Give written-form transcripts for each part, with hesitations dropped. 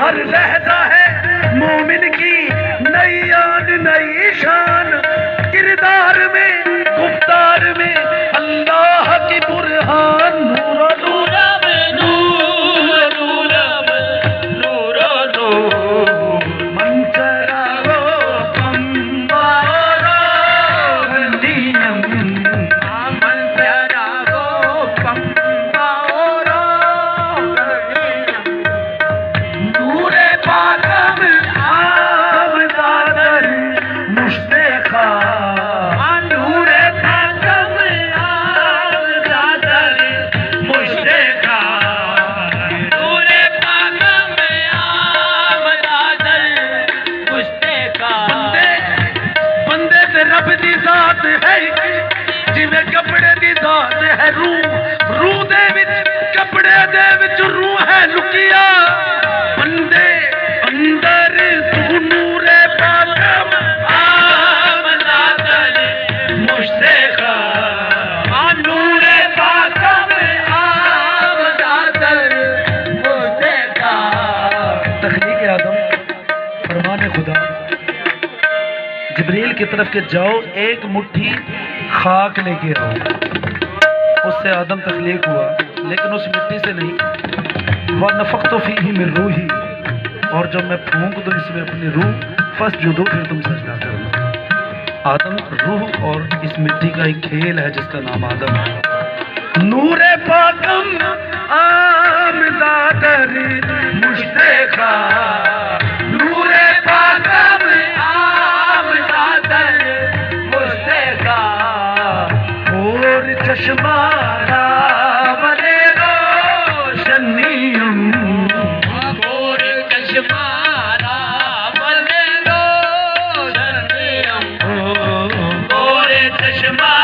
हर लहजा है मोमिन की नई आन नई शान, किरदार में गुफ्तार में अल्लाह की बुरहान। नूर नूर में नूर नूर में नूर नूर मंचरा रो पंबारा गंदीनम मंचरा रो पंबारा नूरे पाकम आमदादर मुश्तेखा नूरे पाकम आमदादर मुश्तेखा नूरे पाकम आमदादर मुश्तेखा। बंदे ते रब दी जात है जिवें कपड़े दी जात है रूह दे विच कपड़े दे विच रूह है लुकिया। बंदे अंदर तू नूरे पाकम आमदादर मुश्तेखा नूरे पाकम आमदादर मुश्तेखा। तख्लीक आदम फरमान खुदा जिब्रील की तरफ के जाओ एक मुट्ठी खाक लेके आओ। उससे आदम तख्लीक हुआ लेकिन उस मिट्टी से नहीं। वह नफ़ख्तु फ़ीही मिन रूही, और जब मैं फूंक दूं इसमें अपनी रूह फस्जुदू फिर तुम सजदा करो। आदम रूह और इस मिट्टी का एक खेल है जिसका नाम आदम है। नूरे पाकम आमदादर मुश्तेखा नूरे पाकम आमदादर मुश्तेखा। और चश्मा रावले रोशनियम और चश्मा रावले रोशनियम और चश्मा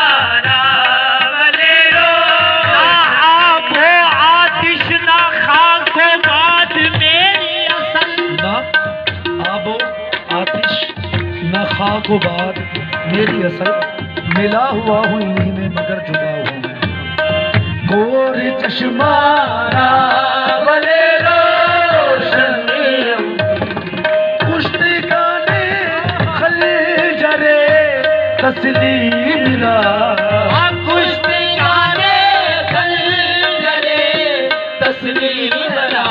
रावले रोशनियम। आतिश ना खाको बाद मेरी असल ना आबो आतिश न खाको बाद मेरी असल। मिला हुआ हूँ इन्हीं में मगर जुदा हूँ मैं। गोर चश्मा रावले रोशनियम कुश्ती गाने खंजरे तस्लीम मिला। कुश्ती गाने खंजरे तस्लीम मिला।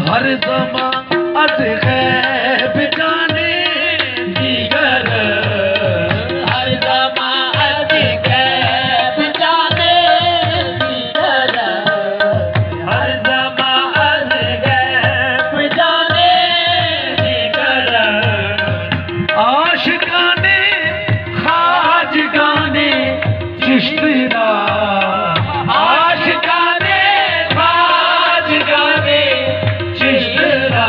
हर ज़मा अज़ ग़ैब जाने दीगर हर ज़मा अज़ ग़ैब जाने दीगर हर ज़मा अज़ ग़ैब जाने दीगर। आशिकाने खाजगाने चिश्तिया आशिकाने खाजगाने चिश्तिया।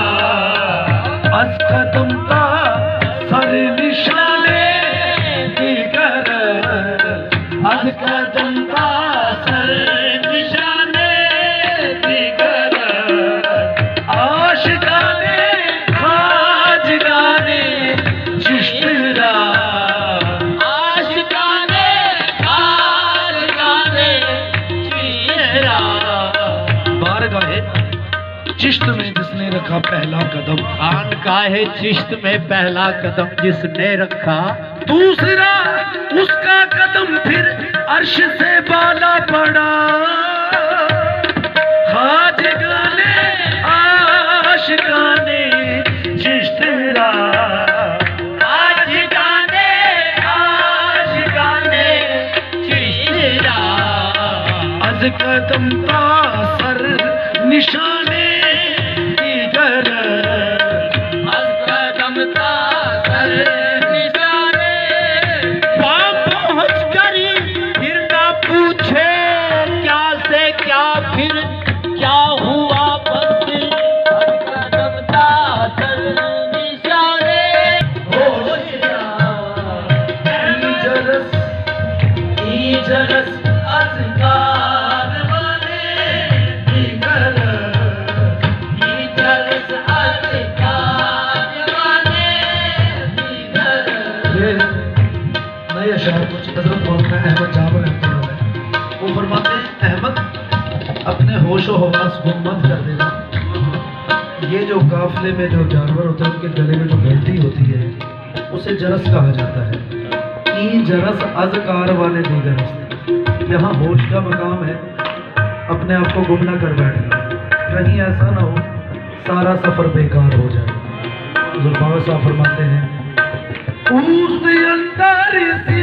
अज़ कदम का सर निशाने दीगर अज़ कदम का सर निशाने दीगर। आशिकाने खाजगाने चिश्तिया आशिकाने खाजगाने चिश्तिया। बारगाहे चिश्त में जिसने रखा पहला कदम खानकाहे चिश्त में पहला कदम जिसने रखा। दूसरा उसका कदम फिर अर्श से बाला पड़ा। खाजगाने आशिकाने चिश्तिया आशिकाने आशिकाने चिश्तिया। अज़ कदम का सर निशाने दीगर अज़ कदम का सर निशाने। वहाँ पहुँच करी फिर ना पूछे क्या से क्या फिर क्या हुआ बस। कदम का सर निशाने होशियार इजरस अज़कार वाले दीगर इजरस अज़कार वाले दीगर। ये नए शायर कुछ हज़रत मौलाना अहमद जाबर रहमतुल्लाह अलैह वो फरमाते हैं अहमद अपने होशो हवास गुम मत कर देना। ये जो काफिले में जो जानवर होते हैं उनके गले में जो घंटी होती है उसे जरस कहा जाता है। ई जरस अजकार वाले दीगर हस्ते। यहाँ होश का मकाम है, अपने आप को गुम ना कर बैठना, कहीं ऐसा ना हो सारा सफर बेकार हो जाए। हुज़ूर बाबा साहब फरमाते हैं उस अंदर से